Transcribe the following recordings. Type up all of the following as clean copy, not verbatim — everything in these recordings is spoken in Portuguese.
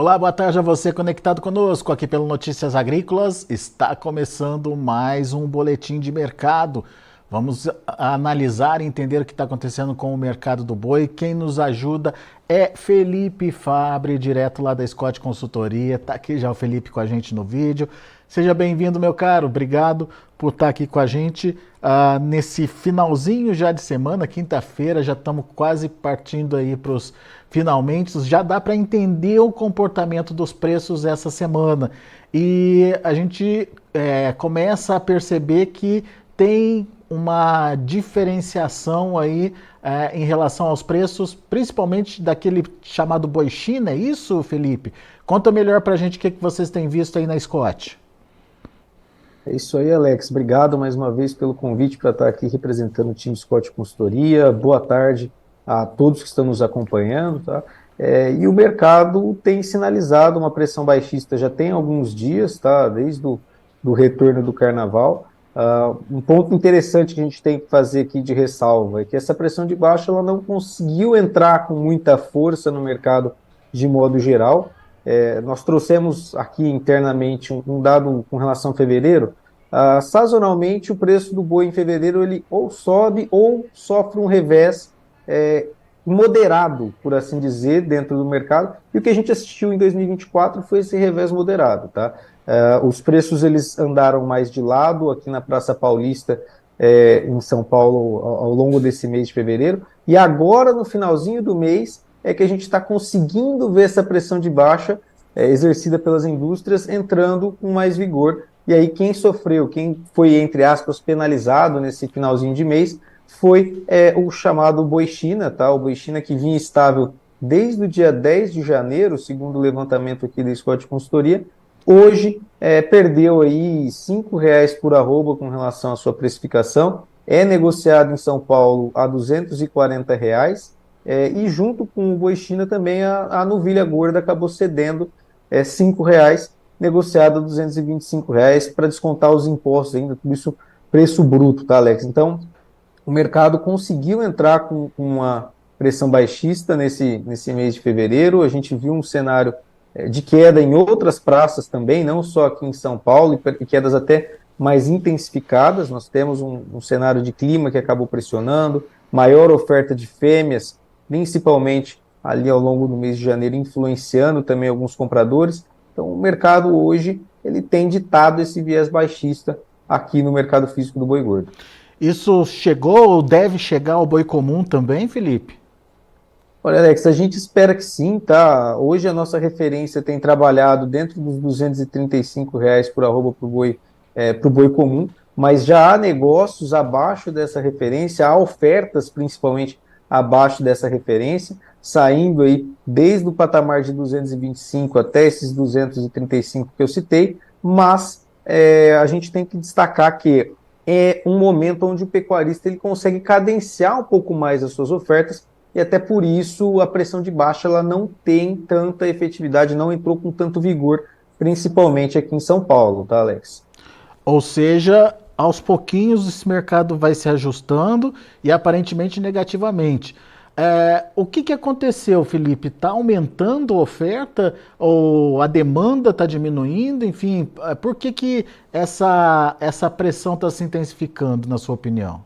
Olá, boa tarde a você conectado conosco aqui pelo Notícias Agrícolas. Está começando mais um boletim de mercado. Vamos analisar e entender o que está acontecendo com o mercado do boi. Quem nos ajuda é Felipe Fabre, direto lá da Scott Consultoria. Está aqui já o Felipe com a gente no vídeo. Seja bem-vindo, meu caro. Obrigado por estar aqui com a gente nesse finalzinho já de semana, quinta-feira. Já estamos quase partindo aí para os finalmente. Já dá para entender o comportamento dos preços essa semana. E a gente começa a perceber que tem uma diferenciação aí em relação aos preços, principalmente daquele chamado boi China, é isso, Felipe? Conta melhor para a gente o que vocês têm visto aí na Scott. É isso aí, Alex. Obrigado mais uma vez pelo convite para estar aqui representando o time Scott Consultoria. Boa tarde a todos que estão nos acompanhando, tá? E o mercado tem sinalizado uma pressão baixista já tem alguns dias, tá? Desde do retorno do Carnaval. Um ponto interessante que a gente tem que fazer aqui de ressalva é que essa pressão de baixa ela não conseguiu entrar com muita força no mercado de modo geral. Nós trouxemos aqui internamente um dado com relação a fevereiro. Sazonalmente, o preço do boi em fevereiro ele ou sobe ou sofre um revés moderado, por assim dizer, dentro do mercado. E o que a gente assistiu em 2024 foi esse revés moderado, tá? Os preços eles andaram mais de lado aqui na Praça Paulista, em São Paulo, ao longo desse mês de fevereiro. E agora, no finalzinho do mês, é que a gente está conseguindo ver essa pressão de baixa exercida pelas indústrias entrando com mais vigor. E aí quem sofreu, quem foi, entre aspas, penalizado nesse finalzinho de mês, foi o chamado boi China, tá? O boi China que vinha estável desde o dia 10 de janeiro, segundo o levantamento aqui da Scott Consultoria. Hoje perdeu aí R$ 5 por arroba com relação à sua precificação, é negociado em São Paulo a R$ 240, e junto com o boi China também a novilha gorda acabou cedendo R$ 5, negociado a R$ 225 para descontar os impostos ainda, tudo isso preço bruto, tá, Alex? Então, o mercado conseguiu entrar com uma pressão baixista nesse mês de fevereiro. A gente viu um cenário de queda em outras praças também, não só aqui em São Paulo, e quedas até mais intensificadas. Nós temos um cenário de clima que acabou pressionando, maior oferta de fêmeas, principalmente ali ao longo do mês de janeiro, influenciando também alguns compradores. Então, o mercado hoje ele tem ditado esse viés baixista aqui no mercado físico do boi gordo. Isso chegou ou deve chegar ao boi comum também, Felipe? Olha, Alex, a gente espera que sim, tá? Hoje a nossa referência tem trabalhado dentro dos R$ 235 por arroba para o boi comum, mas já há negócios abaixo dessa referência, há ofertas principalmente abaixo dessa referência, saindo aí desde o patamar de 225 até esses 235 que eu citei, mas a gente tem que destacar que é um momento onde o pecuarista ele consegue cadenciar um pouco mais as suas ofertas, e até por isso a pressão de baixa ela não tem tanta efetividade, não entrou com tanto vigor, principalmente aqui em São Paulo, tá, Alex? Ou seja, aos pouquinhos esse mercado vai se ajustando e aparentemente negativamente. O que aconteceu, Felipe? Está aumentando a oferta ou a demanda está diminuindo? Enfim, por que essa pressão está se intensificando, na sua opinião?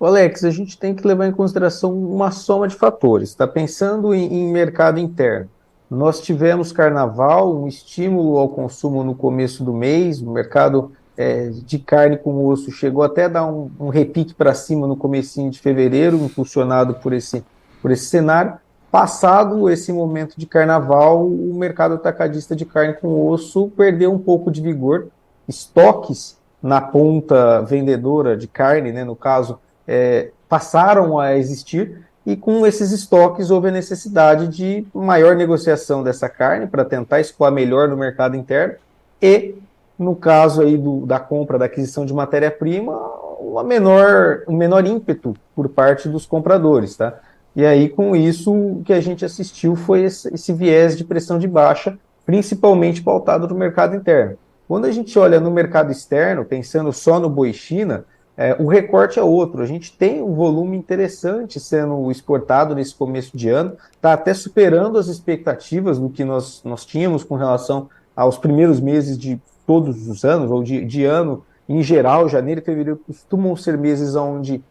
Alex, a gente tem que levar em consideração uma soma de fatores. Está pensando em mercado interno. Nós tivemos carnaval, um estímulo ao consumo no começo do mês, o mercado de carne com osso chegou até a dar um repique para cima no comecinho de fevereiro, impulsionado por esse cenário. Passado esse momento de carnaval, o mercado atacadista de carne com osso perdeu um pouco de vigor. Estoques na ponta vendedora de carne, né, no caso, passaram a existir, e com esses estoques houve a necessidade de maior negociação dessa carne para tentar escoar melhor no mercado interno e, no caso aí da compra, da aquisição de matéria-prima, um menor ímpeto por parte dos compradores, tá? E aí, com isso, o que a gente assistiu foi esse viés de pressão de baixa, principalmente pautado no mercado interno. Quando a gente olha no mercado externo, pensando só no boi China, O recorte é outro. A gente tem um volume interessante sendo exportado nesse começo de ano, está até superando as expectativas do que nós tínhamos com relação aos primeiros meses de todos os anos, ou de ano em geral. Janeiro e fevereiro costumam ser meses onde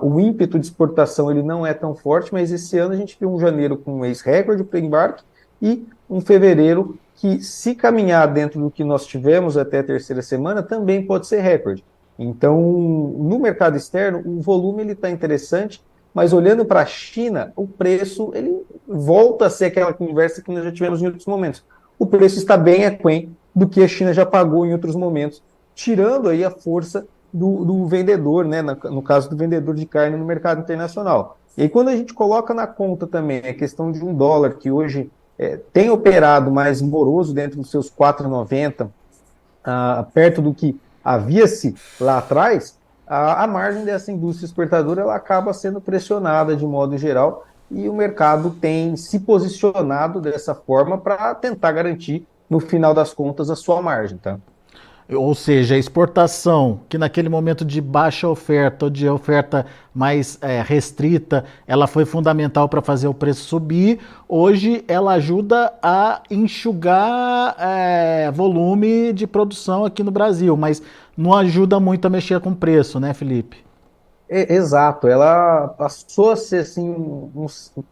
o ímpeto de exportação ele não é tão forte, mas esse ano a gente viu um janeiro com um ex-recorde para embarque e um fevereiro que, se caminhar dentro do que nós tivemos até a terceira semana, também pode ser recorde. Então, no mercado externo, o volume ele está interessante, mas olhando para a China, o preço ele volta a ser aquela conversa que nós já tivemos em outros momentos. O preço está bem aquém do que a China já pagou em outros momentos, tirando aí a força do vendedor, né, no caso do vendedor de carne no mercado internacional. E aí, quando a gente coloca na conta também a questão de um dólar que hoje tem operado mais moroso dentro dos seus 4,90, perto do que havia-se lá atrás, a margem dessa indústria exportadora ela acaba sendo pressionada de modo geral e o mercado tem se posicionado dessa forma para tentar garantir, no final das contas, a sua margem, tá? Ou seja, a exportação, que naquele momento de baixa oferta ou de oferta mais restrita, ela foi fundamental para fazer o preço subir. Hoje ela ajuda a enxugar volume de produção aqui no Brasil, mas não ajuda muito a mexer com o preço, né, Felipe? Exato, ela passou a ser assim,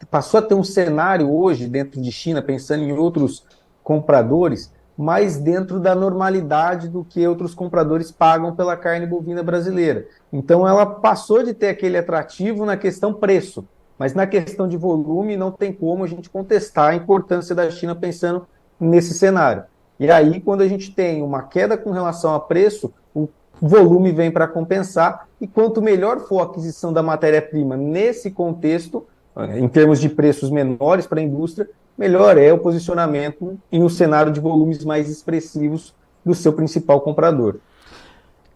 passou a ter um cenário hoje dentro de China, pensando em outros compradores, mais dentro da normalidade do que outros compradores pagam pela carne bovina brasileira. Então ela passou de ter aquele atrativo na questão preço, mas na questão de volume não tem como a gente contestar a importância da China pensando nesse cenário. E aí, quando a gente tem uma queda com relação a preço, o volume vem para compensar, e quanto melhor for a aquisição da matéria-prima nesse contexto, em termos de preços menores para a indústria, melhor é o posicionamento em um cenário de volumes mais expressivos do seu principal comprador.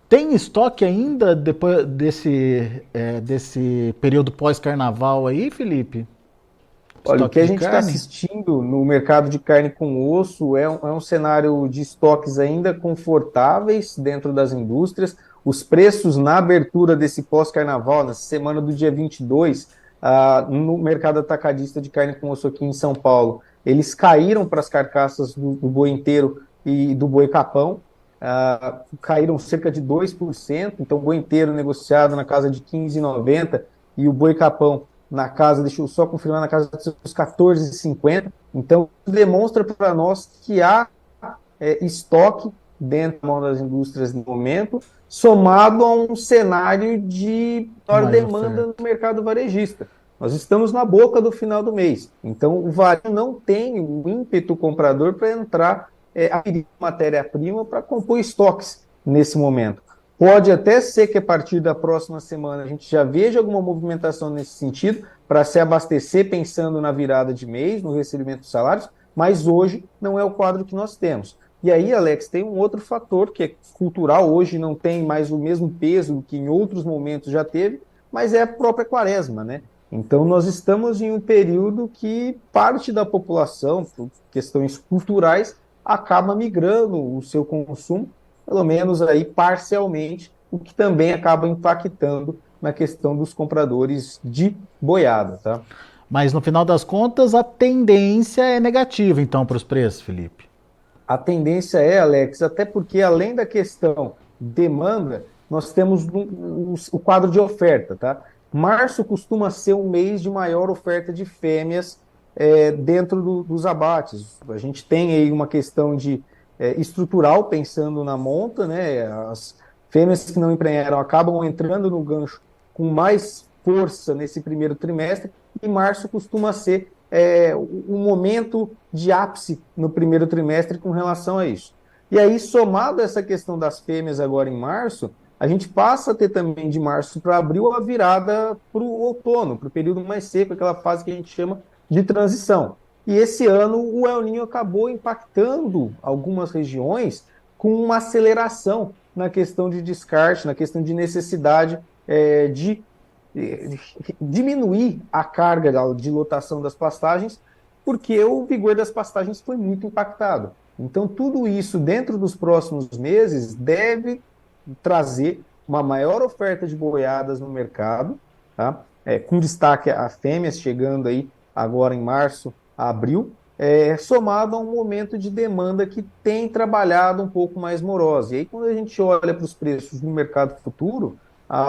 Tem estoque ainda depois desse período pós-carnaval aí, Felipe? Olha, o que Estoque a de gente está carne? assistindo no mercado de carne com osso é um cenário de estoques ainda confortáveis dentro das indústrias. Os preços na abertura desse pós-carnaval, na semana do dia 22, no mercado atacadista de carne com osso aqui em São Paulo, eles caíram para as carcaças do boi inteiro e do boi capão, caíram cerca de 2%. Então o boi inteiro negociado na casa de 15,90 e o boi capão na casa, deixa eu só confirmar, na casa dos 14,50. Então, demonstra para nós que há estoque dentro da mão das indústrias no momento, somado a um cenário de maior Mais demanda oferta. no mercado varejista. Nós estamos na boca do final do mês, então o varejo não tem o ímpeto comprador para entrar adquirir matéria-prima para compor estoques nesse momento. Pode até ser que a partir da próxima semana a gente já veja alguma movimentação nesse sentido para se abastecer pensando na virada de mês, no recebimento dos salários, mas hoje não é o quadro que nós temos. E aí, Alex, tem um outro fator que é cultural, hoje não tem mais o mesmo peso que em outros momentos já teve, mas é a própria quaresma, né? Então nós estamos em um período que parte da população, por questões culturais, acaba migrando o seu consumo, pelo menos aí parcialmente, o que também acaba impactando na questão dos compradores de boiada, tá? Mas no final das contas, a tendência é negativa, então, para os preços, Felipe. A tendência é, Alex, até porque além da questão demanda, nós temos o quadro de oferta, tá? Março costuma ser um mês de maior oferta de fêmeas dentro dos abates. A gente tem aí uma questão de estrutural, pensando na monta, né? As fêmeas que não emprenharam acabam entrando no gancho com mais força nesse primeiro trimestre, e março costuma ser um momento de ápice no primeiro trimestre com relação a isso. E aí, somado a essa questão das fêmeas agora em março, a gente passa a ter também de março para abril a virada para o outono, para o período mais seco, aquela fase que a gente chama de transição. E esse ano o El Niño acabou impactando algumas regiões com uma aceleração na questão de descarte, na questão de necessidade de diminuir a carga de lotação das pastagens, porque o vigor das pastagens foi muito impactado. Então, tudo isso dentro dos próximos meses deve trazer uma maior oferta de boiadas no mercado, tá? Com destaque a fêmeas chegando aí agora em março a abril, somado a um momento de demanda que tem trabalhado um pouco mais morosa. E aí, quando a gente olha para os preços no mercado futuro,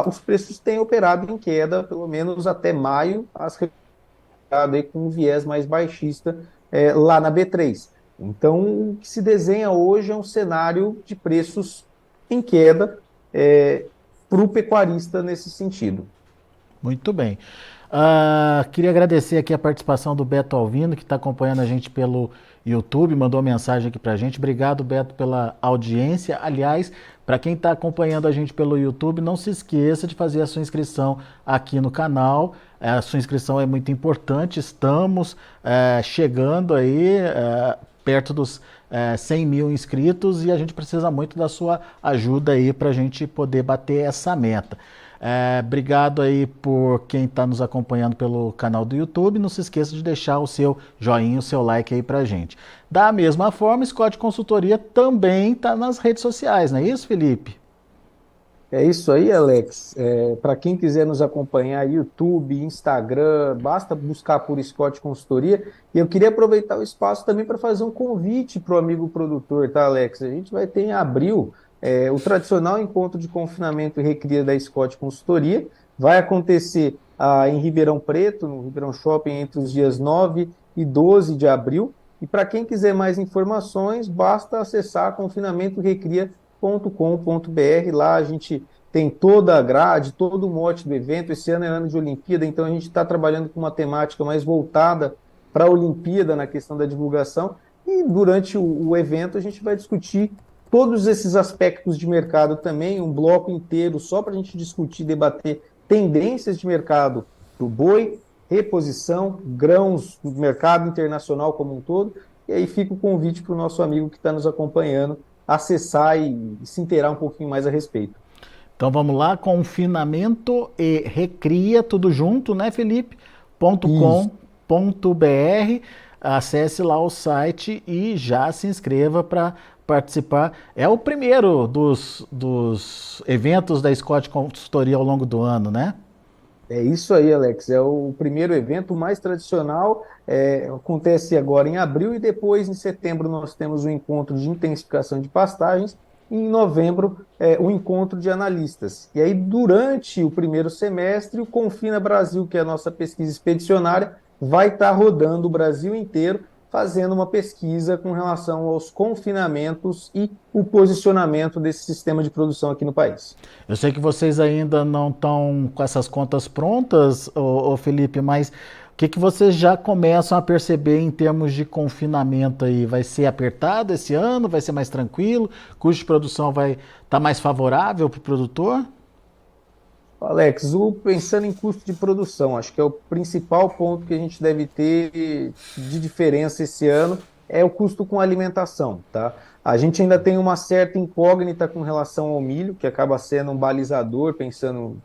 os preços têm operado em queda, pelo menos até maio, aí com um viés mais baixista lá na B3. Então, o que se desenha hoje é um cenário de preços em queda para o pecuarista nesse sentido. Muito bem. Queria agradecer aqui a participação do Beto Alvino, que está acompanhando a gente pelo YouTube, mandou uma mensagem aqui para a gente. Obrigado, Beto, pela audiência. Aliás, para quem está acompanhando a gente pelo YouTube, não se esqueça de fazer a sua inscrição aqui no canal. A sua inscrição é muito importante. Estamos chegando aí perto dos 100 mil inscritos e a gente precisa muito da sua ajuda aí para a gente poder bater essa meta. Obrigado aí por quem está nos acompanhando pelo canal do YouTube. Não se esqueça de deixar o seu joinha, o seu like aí pra gente. Da mesma forma, Scott Consultoria também está nas redes sociais, não é isso, Felipe? É isso aí, Alex. Para quem quiser nos acompanhar, YouTube, Instagram, basta buscar por Scott Consultoria. E eu queria aproveitar o espaço também para fazer um convite para o amigo produtor, tá, Alex? A gente vai ter em abril o tradicional encontro de confinamento e recria da Scott Consultoria. Vai acontecer em Ribeirão Preto, no Ribeirão Shopping, entre os dias 9 e 12 de abril. E para quem quiser mais informações, basta acessar confinamentorecria.com.br. Lá a gente tem toda a grade, todo o mote do evento. Esse ano é ano de Olimpíada, então a gente está trabalhando com uma temática mais voltada para a Olimpíada na questão da divulgação. E durante o evento a gente vai discutir todos esses aspectos de mercado também, um bloco inteiro só para a gente discutir, debater tendências de mercado do boi, reposição, grãos, mercado internacional como um todo. E aí fica o convite para o nosso amigo que está nos acompanhando acessar e se inteirar um pouquinho mais a respeito. Então vamos lá, confinamento e recria, tudo junto, né, Felipe? .com.br. Acesse lá o site e já se inscreva para participar. É o primeiro dos eventos da Scott Consultoria ao longo do ano, né? É isso aí, Alex. É o primeiro evento mais tradicional. Acontece agora em abril e depois, em setembro, nós temos o encontro de intensificação de pastagens. E em novembro, o encontro de analistas. E aí, durante o primeiro semestre, o Confina Brasil, que é a nossa pesquisa expedicionária, vai estar rodando o Brasil inteiro, fazendo uma pesquisa com relação aos confinamentos e o posicionamento desse sistema de produção aqui no país. Eu sei que vocês ainda não estão com essas contas prontas, Felipe, mas o que vocês já começam a perceber em termos de confinamento aí? Vai ser apertado esse ano? Vai ser mais tranquilo? O custo de produção vai estar mais favorável para o produtor? Alex, pensando em custo de produção, acho que é o principal ponto que a gente deve ter de diferença esse ano é o custo com alimentação, tá? A gente ainda tem uma certa incógnita com relação ao milho, que acaba sendo um balizador, pensando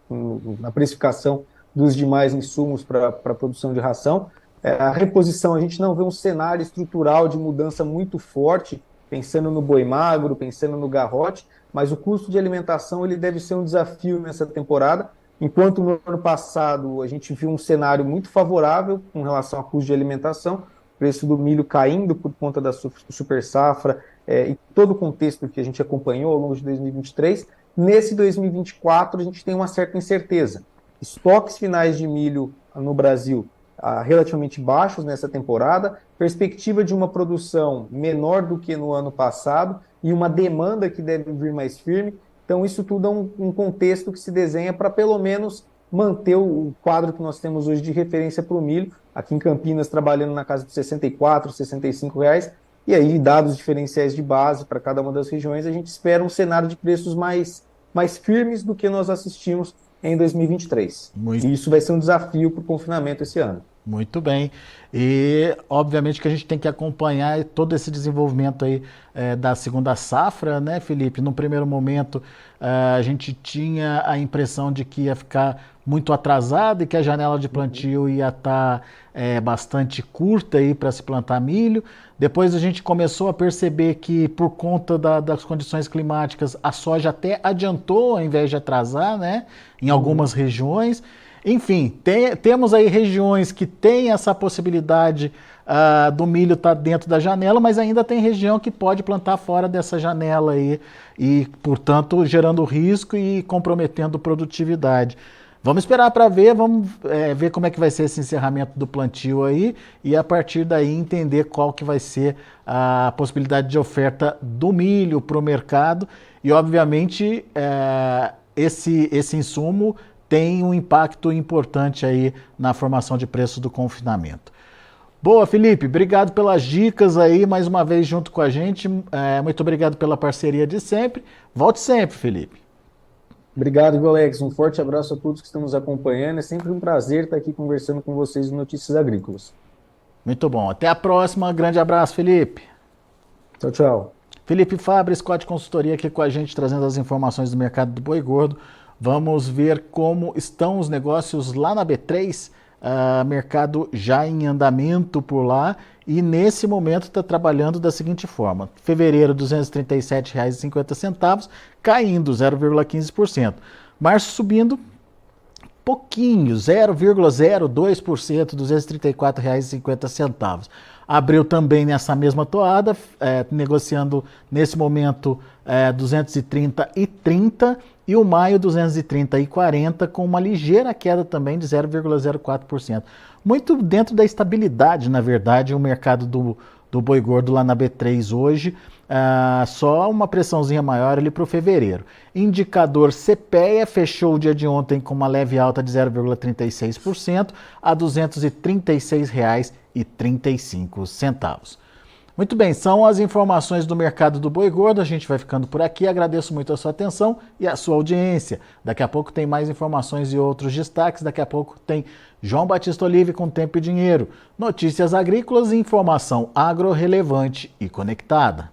na precificação dos demais insumos para a produção de ração. A reposição, a gente não vê um cenário estrutural de mudança muito forte, pensando no boi magro, pensando no garrote, mas o custo de alimentação ele deve ser um desafio nessa temporada, enquanto no ano passado a gente viu um cenário muito favorável com relação ao custo de alimentação, o preço do milho caindo por conta da super safra e todo o contexto que a gente acompanhou ao longo de 2023. Nesse 2024 a gente tem uma certa incerteza. Estoques finais de milho no Brasil relativamente baixos nessa temporada, perspectiva de uma produção menor do que no ano passado e uma demanda que deve vir mais firme. Então, isso tudo é um contexto que se desenha para, pelo menos, manter o quadro que nós temos hoje de referência para o milho, aqui em Campinas, trabalhando na casa de R$ 64, R$ 65, e aí, dados diferenciais de base para cada uma das regiões, a gente espera um cenário de preços mais firmes do que nós assistimos em 2023. E isso vai ser um desafio para o confinamento esse ano. Muito bem. E obviamente que a gente tem que acompanhar todo esse desenvolvimento aí da segunda safra, né, Felipe? No primeiro momento a gente tinha a impressão de que ia ficar muito atrasado e que a janela de plantio ia estar bastante curta aí para se plantar milho. Depois a gente começou a perceber que por conta das condições climáticas a soja até adiantou ao invés de atrasar, né, em algumas regiões. Enfim, temos aí regiões que têm essa possibilidade do milho estar dentro da janela, mas ainda tem região que pode plantar fora dessa janela aí e, portanto, gerando risco e comprometendo produtividade. Vamos esperar para ver, vamos ver como é que vai ser esse encerramento do plantio aí e a partir daí entender qual que vai ser a possibilidade de oferta do milho para o mercado e, obviamente, esse insumo tem um impacto importante aí na formação de preço do confinamento. Boa, Felipe, obrigado pelas dicas aí, mais uma vez junto com a gente. Muito obrigado pela parceria de sempre. Volte sempre, Felipe. Obrigado, viu, Alex. Um forte abraço a todos que estão nos acompanhando. É sempre um prazer estar aqui conversando com vocês no Notícias Agrícolas. Muito bom. Até a próxima. Grande abraço, Felipe. Tchau, tchau. Felipe Fabre, Scott Consultoria, aqui com a gente, trazendo as informações do mercado do boi gordo. Vamos ver como estão os negócios lá na B3, mercado já em andamento por lá e nesse momento está trabalhando da seguinte forma: fevereiro R$ 237,50, caindo 0,15%. Março subindo pouquinho, 0,02%, R$ 234,50. Abril também nessa mesma toada, negociando nesse momento 230,30 e o maio 230,40 com uma ligeira queda também de 0,04%. Muito dentro da estabilidade, na verdade, o mercado do boi gordo lá na B3 hoje, só uma pressãozinha maior ali para o fevereiro. Indicador CPEA fechou o dia de ontem com uma leve alta de 0,36% a R$ 236,35. Muito bem, são as informações do mercado do boi gordo. A gente vai ficando por aqui. Agradeço muito a sua atenção e a sua audiência. Daqui a pouco tem mais informações e outros destaques. Daqui a pouco tem João Batista Olive com Tempo e Dinheiro. Notícias agrícolas e informação agro relevante e conectada.